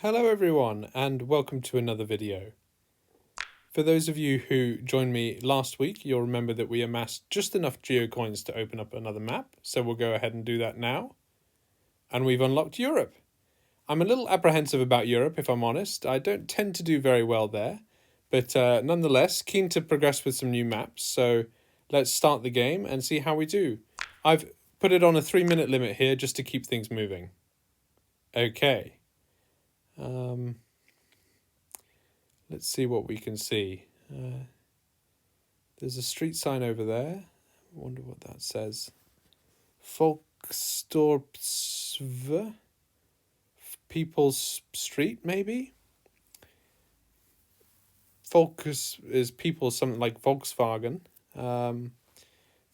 Hello everyone and welcome to another video. For those of you who joined me last week, you'll remember that we amassed just enough geocoins to open up another map, so we'll go ahead and do that now. And we've unlocked Europe. I'm a little apprehensive about Europe, if I'm honest. I don't tend to do very well there, but nonetheless, keen to progress with some new maps, so let's start the game and see how we do. I've put it on a 3-minute limit here just to keep things moving. Okay. Let's see what we can see. There's a street sign over there. I wonder what that says. Volkstorpsve? People's Street, maybe? Volks is people, something like Volkswagen.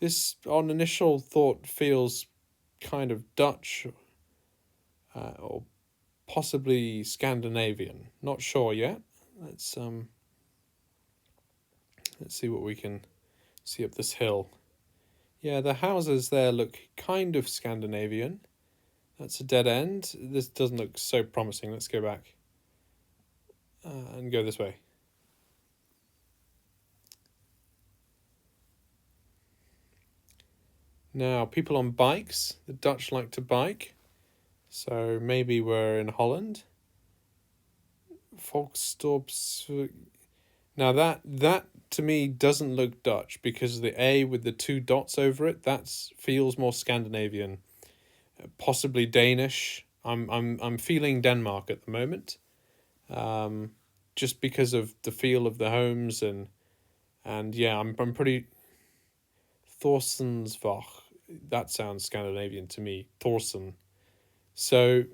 This, on initial thought, feels kind of Dutch or possibly Scandinavian. Not sure yet. Let's see what we can see up this hill. Yeah, the houses there look kind of Scandinavian. That's a dead end. This doesn't look so promising. Let's go back and go this way. Now, people on bikes. The Dutch like to bike. So maybe we're in Holland. Volkstorps. Now that to me doesn't look Dutch because the A with the 2 dots over it, that feels more Scandinavian, possibly Danish. I'm feeling Denmark at the moment, just because of the feel of the homes and yeah, I'm pretty Thorsensvach. That sounds Scandinavian to me, Thorsen. So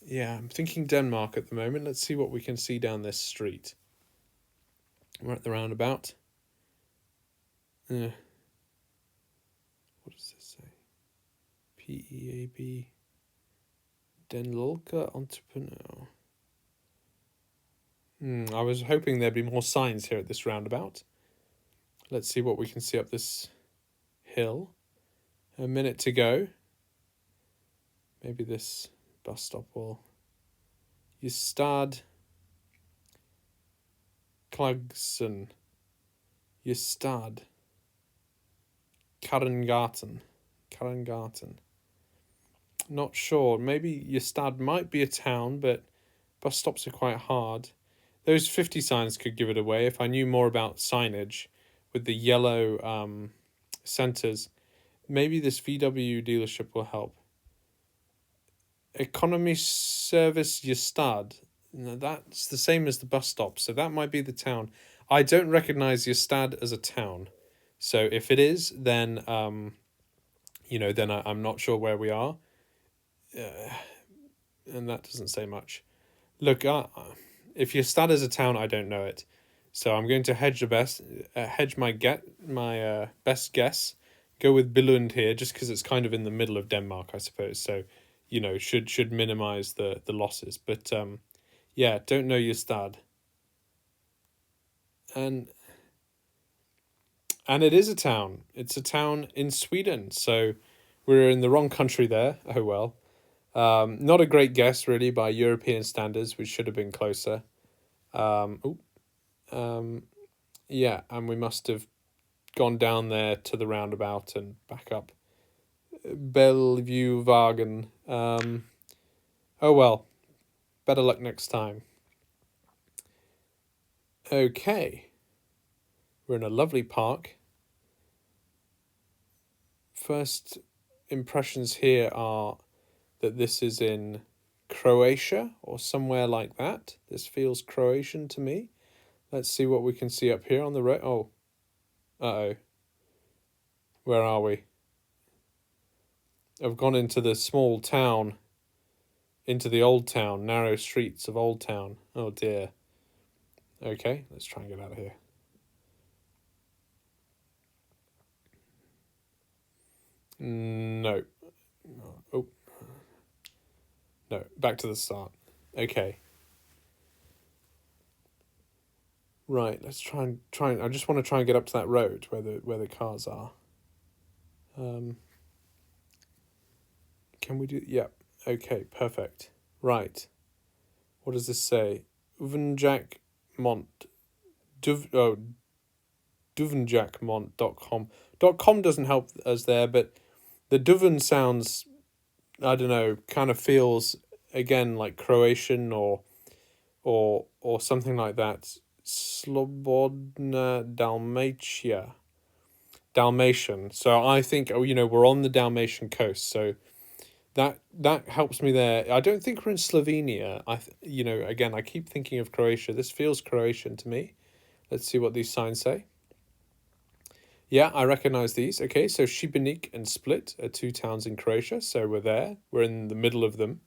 yeah, I'm thinking Denmark at the moment. Let's see what we can see down this street. We're at the roundabout. What does this say? PEAB. Den Lulke Entrepreneur. I was hoping there'd be more signs here at this roundabout. Let's see what we can see up this hill. A minute to go. Maybe this bus stop will... Justad Klagsen. Justad. Karengarten. Not sure. Maybe Justad might be a town, but bus stops are quite hard. Those 50 signs could give it away if I knew more about signage with the yellow centres. Maybe this VW dealership will help. Economy Service Justad. No, that's the same as the bus stop, so that might be the town. I don't recognise Justad as a town. So if it is, then, then I'm not sure where we are. And that doesn't say much. Look, if Justad is a town, I don't know it. So I'm going to hedge my best guess. Go with Billund here, just because it's kind of in the middle of Denmark, I suppose. So, should minimise the losses. But, yeah, don't know Justad. And it is a town. It's a town in Sweden. So we're in the wrong country there. Oh, well. Not a great guess, really, by European standards, which should have been closer. Yeah, and we must have gone down there to the roundabout and back up. Bellevue Wagen. Oh, well. Better luck next time. Okay. We're in a lovely park. First impressions here are that this is in Croatia or somewhere like that. This feels Croatian to me. Let's see what we can see up here on the road. Oh. Uh-oh. Where are we? I've gone into the small town, into the old town, narrow streets of Old Town. Oh dear. Okay, let's try and get out of here. No. Oh. No, back to the start. Okay. Right, let's try and I just want to try and get up to that road where the cars are. Can we do... Yeah. Okay, perfect. Right. What does this say? Uvenjack Mont. Duvenjackmont.com. .com doesn't help us there, but the Duven sounds, I don't know, kind of feels again like Croatian or something like that. Slobodna Dalmatian. So I think, we're on the Dalmatian coast, so that helps me there. I don't think we're in Slovenia. Again, I keep thinking of Croatia. This feels Croatian to me. Let's see what these signs say. Yeah, I recognize these. Okay, so Šibenik and Split are two towns in Croatia, so we're there. We're in the middle of them.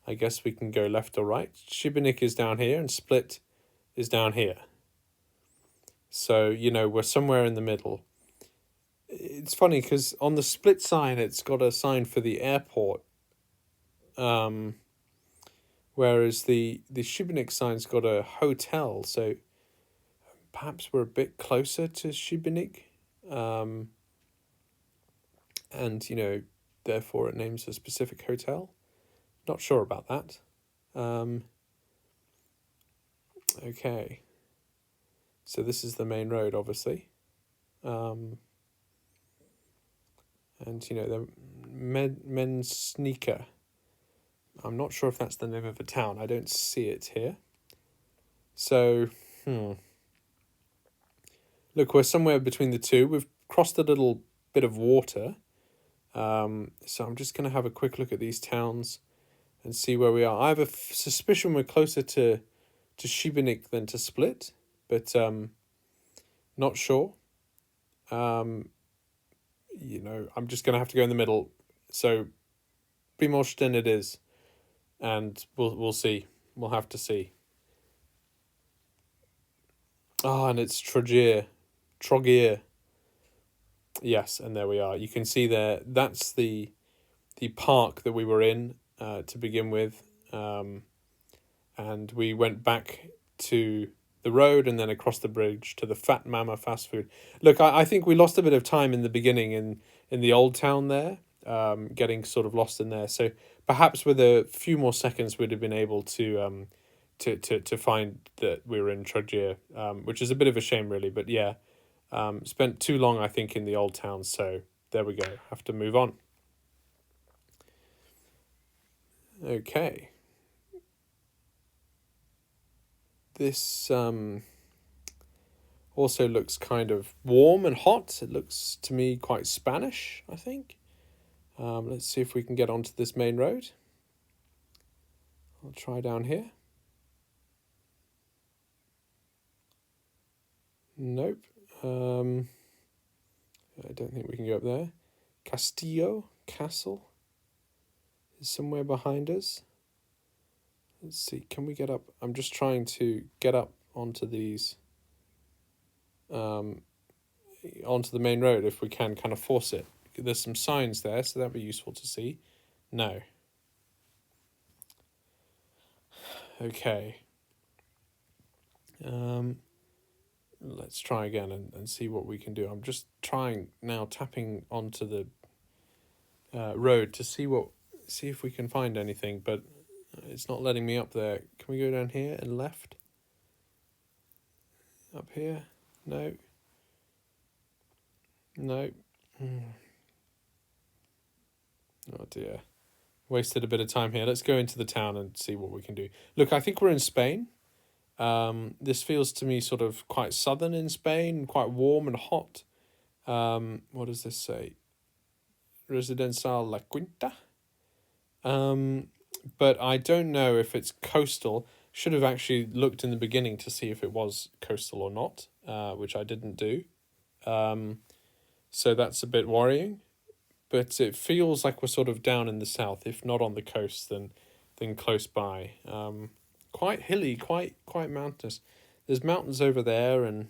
I guess we can go left or right. Šibenik is down here and Split is down here. So, we're somewhere in the middle. It's funny because on the Split sign, it's got a sign for the airport. Whereas the Šibenik sign's got a hotel, so perhaps we're a bit closer to Šibenik. And, therefore it names a specific hotel. Not sure about that. Okay. So this is the main road, obviously. And, the Mensnika. I'm not sure if that's the name of a town. I don't see it here. So, Look, we're somewhere between the two. We've crossed a little bit of water. So I'm just going to have a quick look at these towns and see where we are. I have a suspicion we're closer to Šibenik than to Split, but not sure. I'm just going to have to go in the middle. So Primošten it is, and we'll see. We'll have to see. And it's Trogir. Yes, and there we are. You can see there, that's the park that we were in to begin with. And we went back to the road and then across the bridge to the Fat Mama fast food. Look, I think we lost a bit of time in the beginning in the old town there, getting sort of lost in there. So perhaps with a few more seconds, we'd have been able to find that we were in Trogir, which is a bit of a shame, really. But yeah, spent too long, I think, in the old town. So there we go. Have to move on. Okay. This also looks kind of warm and hot. It looks to me quite Spanish, I think. Let's see if we can get onto this main road. I'll try down here. Nope. I don't think we can go up there. Castle is somewhere behind us. Let's see, can we get up? I'm just trying to get up onto these, onto the main road if we can kind of force it. There's some signs there, so that'd be useful to see. No. Okay. Let's try again and see what we can do. I'm just trying now, tapping onto the road to see if we can find anything, but it's not letting me up there. Can we go down here and left? Up here? No. No. Oh dear. Wasted a bit of time here. Let's go into the town and see what we can do. Look, I think we're in Spain. This feels to me sort of quite southern in Spain, quite warm and hot. What does this say? Residencial La Quinta. But I don't know if it's coastal. Should have actually looked in the beginning to see if it was coastal or not, which I didn't do. So that's a bit worrying. But it feels like we're sort of down in the south, if not on the coast, then close by. Quite hilly, quite mountainous. There's mountains over there and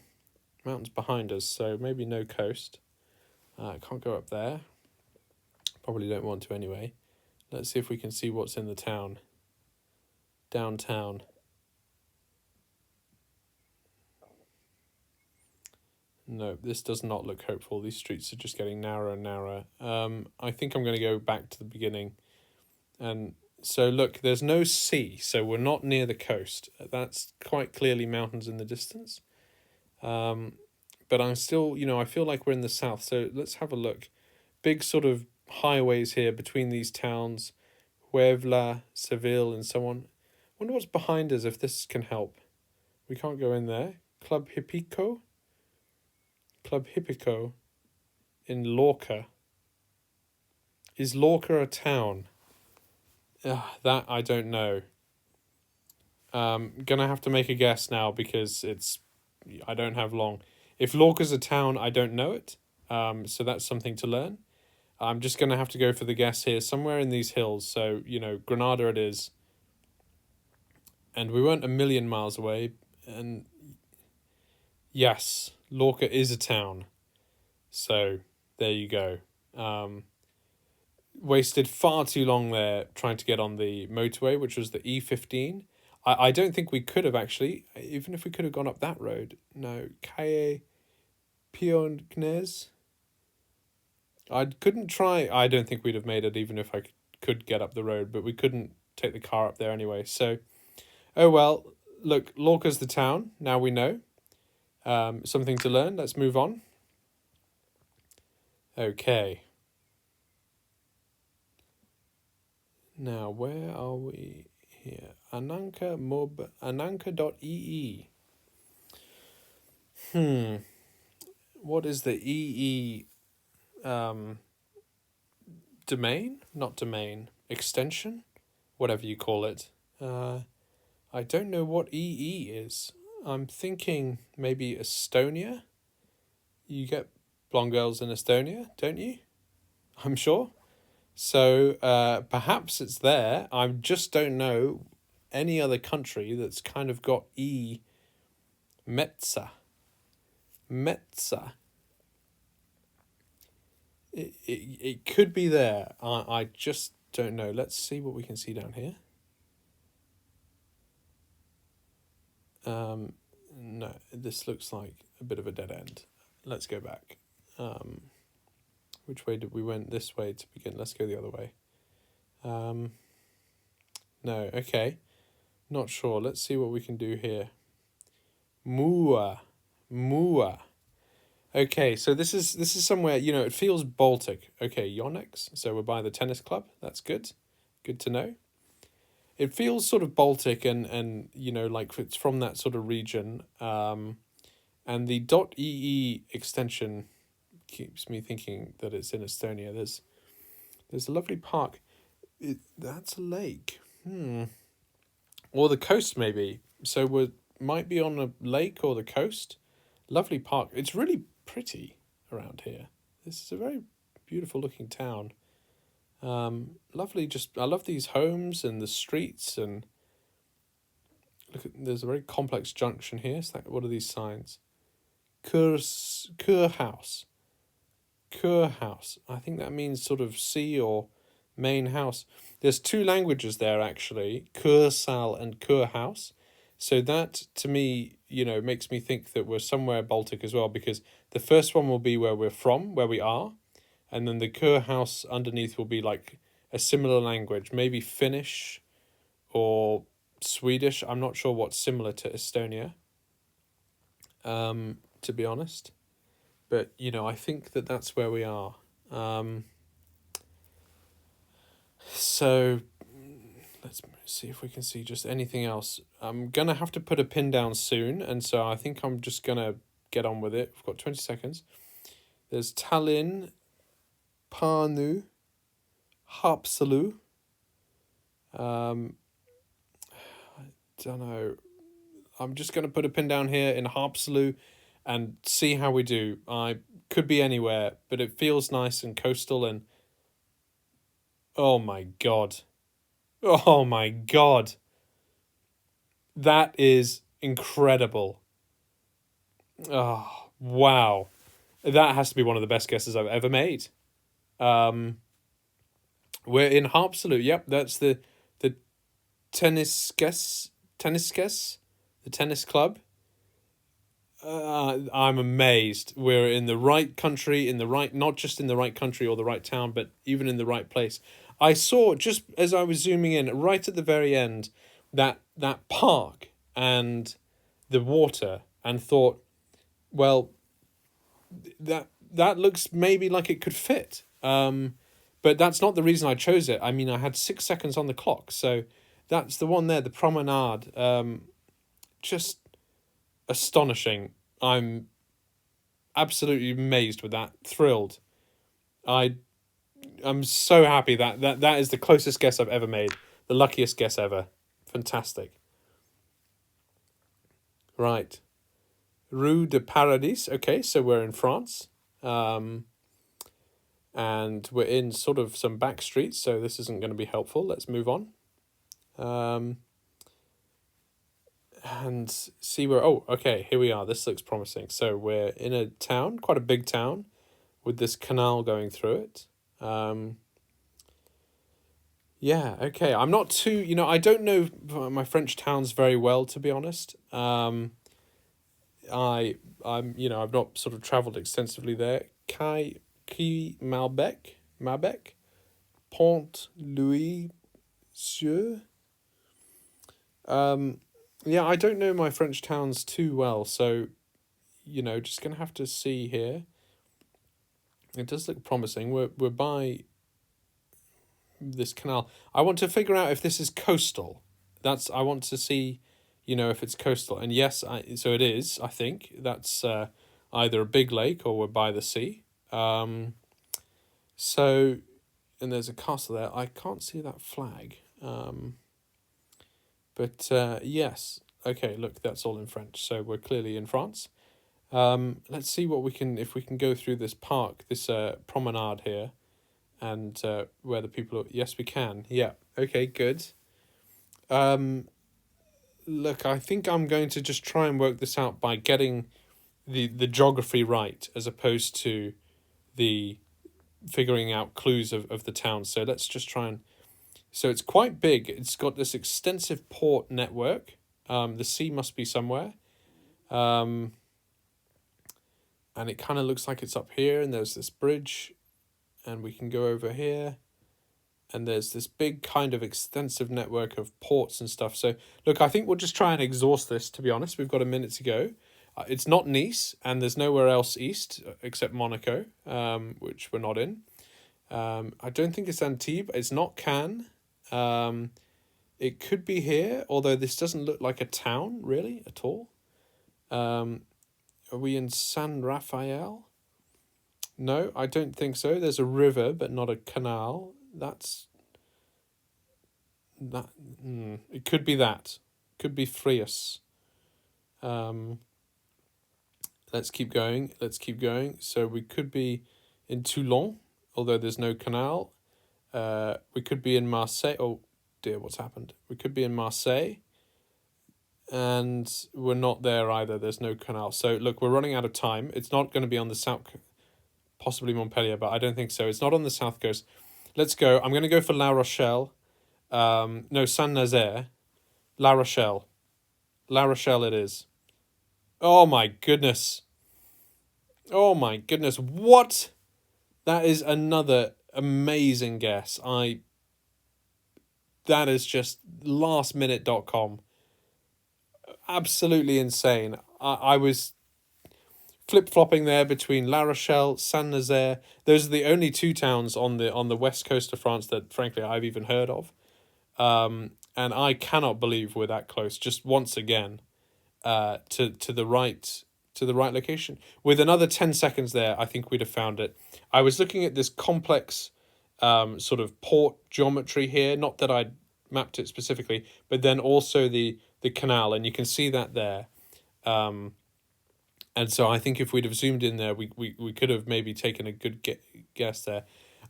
mountains behind us, so maybe no coast. Can't go up there. Probably don't want to anyway. Let's see if we can see what's in the town. Downtown. No, this does not look hopeful. These streets are just getting narrower and narrower. I think I'm going to go back to the beginning and So look, there's no sea, so we're not near the coast. That's quite clearly mountains in the distance. But I'm still, I feel like we're in the south. So let's have a look. Big sort of highways here between these towns, Huelva, Seville, and so on. Wonder what's behind us if this can help. We can't go in there. Club Hippico in Lorca. Is Lorca a town? That I don't know. Gonna have to make a guess now because I don't have long. If Lorca's a town, I don't know it. So that's something to learn. I'm just gonna have to go for the guess here, somewhere in these hills. So Granada it is. And we weren't a million miles away. And yes, Lorca is a town. So there you go. Wasted far too long there trying to get on the motorway, which was the E15. I don't think we could have actually, even if we could have gone up that road. No, Calle Piones. I couldn't try. I don't think we'd have made it even if I could get up the road, but we couldn't take the car up there anyway. So, oh well, look, Lorca's the town. Now we know. Something to learn. Let's move on. Okay. Now, where are we here? Ananka.ee. What is the EE domain? Not domain. Extension? Whatever you call it. I don't know what EE is. I'm thinking maybe Estonia. You get blonde girls in Estonia, don't you? I'm sure. So perhaps it's there. I just don't know any other country that's kind of got E. Metza. It could be there. I just don't know. Let's see what we can see down here. No, this looks like a bit of a dead end. Let's go back. Which way did we went? This way to begin. Let's go the other way. No, okay. Not sure. Let's see what we can do here. Mua. Okay, so this is somewhere, it feels Baltic. Okay, Yonex. So we're by the tennis club. That's good. Good to know. It feels sort of Baltic and like it's from that sort of region. And the .ee extension keeps me thinking that it's in Estonia. There's a lovely park. That's a lake. Or the coast maybe. So we might be on a lake or the coast. Lovely park. It's really pretty around here. This is a very beautiful looking town. Lovely. I love these homes and the streets and look at. There's a very complex junction here. So what are these signs? Kurhaus. I think that means sort of sea or main house. There's two languages there actually, Kursal and Kurhaus. So that to me, makes me think that we're somewhere Baltic as well, because the first one will be where we're from, where we are, and then the Kurhaus underneath will be like a similar language, maybe Finnish or Swedish. I'm not sure what's similar to Estonia, to be honest. But, I think that that's where we are. So let's see if we can see just anything else. I'm going to have to put a pin down soon. And so I think I'm just going to get on with it. We've got 20 seconds. There's Tallinn, Pärnu, Haapsalu. I don't know. I'm just going to put a pin down here in Haapsalu and see how we do. I could be anywhere, but it feels nice and coastal and... Oh my God. That is incredible. Oh, wow. That has to be one of the best guesses I've ever made. We're in Haapsalu. Yep, that's the tennis the tennis club. I'm amazed. We're in the right country, not just in the right country or the right town, but even in the right place. I saw, just as I was zooming in, right at the very end, that park and the water, and thought, well, that looks maybe like it could fit. But that's not the reason I chose it. I mean, I had 6 seconds on the clock, so that's the one there, the promenade. Just astonishing. I'm absolutely amazed with that, thrilled. I'm so happy that is the closest guess I've ever made, the luckiest guess ever. Fantastic. Right. Rue de Paradis. Okay, so we're in France. And we're in sort of some back streets, so this isn't going to be helpful. Let's move on. And see where... Oh, okay, here we are. This looks promising. So we're in a town, quite a big town, with this canal going through it. Yeah, okay. I'm not too... I don't know my French towns very well, to be honest. I'm I've not sort of travelled extensively there. Quai Malbec, Pont Louis Sur. Yeah, I don't know my French towns too well, so just gonna have to see here. It does look promising. We're by this canal. I want to figure out if this is coastal. I want to see, if it's coastal. And yes, so it is. I think that's either a big lake or we're by the sea. So, and there's a castle there. I can't see that flag. But yes, okay. Look, that's all in French. So we're clearly in France. Let's see if we can go through this park, this promenade here, and where the people are. Yes, we can. Yeah. Okay. Good. Look, I think I'm going to just try and work this out by getting the geography right, as opposed to the figuring out clues of the town. So let's just try and... So it's quite big. It's got this extensive port network. The sea must be somewhere. And it kind of looks like it's up here, and there's this bridge, and we can go over here, and there's this big kind of extensive network of ports and stuff. So look, I think we'll just try and exhaust this, to be honest. We've got a minute to go. It's not Nice, and there's nowhere else east except Monaco, which we're not in. I don't think it's Antibes. It's not Cannes. It could be here, although this doesn't look like a town, really, at all. Are we in San Rafael? No, I don't think so. There's a river, but not a canal. It could be that. Could be Frius. Let's keep going. So we could be in Toulon, although there's no canal. We could be in Marseille. Oh dear, what's happened? We could be in Marseille. And we're not there either. There's no canal. So look, we're running out of time. It's not going to be on the south, possibly Montpellier, but I don't think so. It's not on the south coast. Let's go. I'm going to go for La Rochelle. No, Saint-Nazaire. La Rochelle. La Rochelle it is. Oh my goodness. What? That is another amazing guess. That is just lastminute.com. Absolutely insane. I was flip-flopping there between La Rochelle, Saint-Nazaire. Those are the only two towns on the west coast of France that, frankly, I've even heard of. And I cannot believe we're that close. Just once again, to the right location. With another 10 seconds there, I think we'd have found it. I was looking at this complex sort of port geometry here. Not that I'd mapped it specifically, but then also the canal, and you can see that there. And so I think if we'd have zoomed in there, we could have maybe taken a good guess there.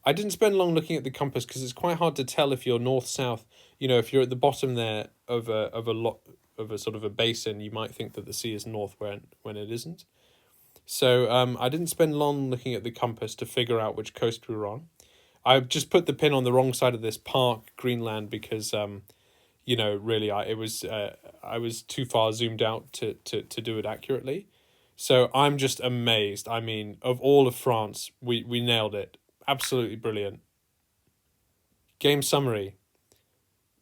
I didn't spend long looking at the compass because it's quite hard to tell if you're north-south. If you're at the bottom there of a sort of a basin, you might think that the sea is north when it isn't. So I didn't spend long looking at the compass to figure out which coast we were on. I just put the pin on the wrong side of this park, Greenland, because really I was too far zoomed out to do it accurately. So I'm just amazed. I mean, of all of France, we nailed it. Absolutely brilliant. Game summary.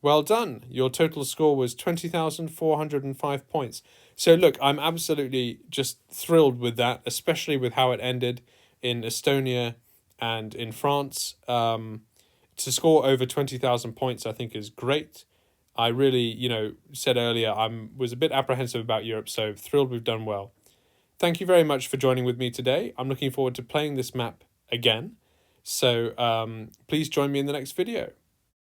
Well done. Your total score was 20,405 points. So look, I'm absolutely just thrilled with that, especially with how it ended in Estonia and in France. To score over 20,000 points, I think is great. I really, said earlier, was a bit apprehensive about Europe, so thrilled we've done well. Thank you very much for joining with me today. I'm looking forward to playing this map again. So please join me in the next video.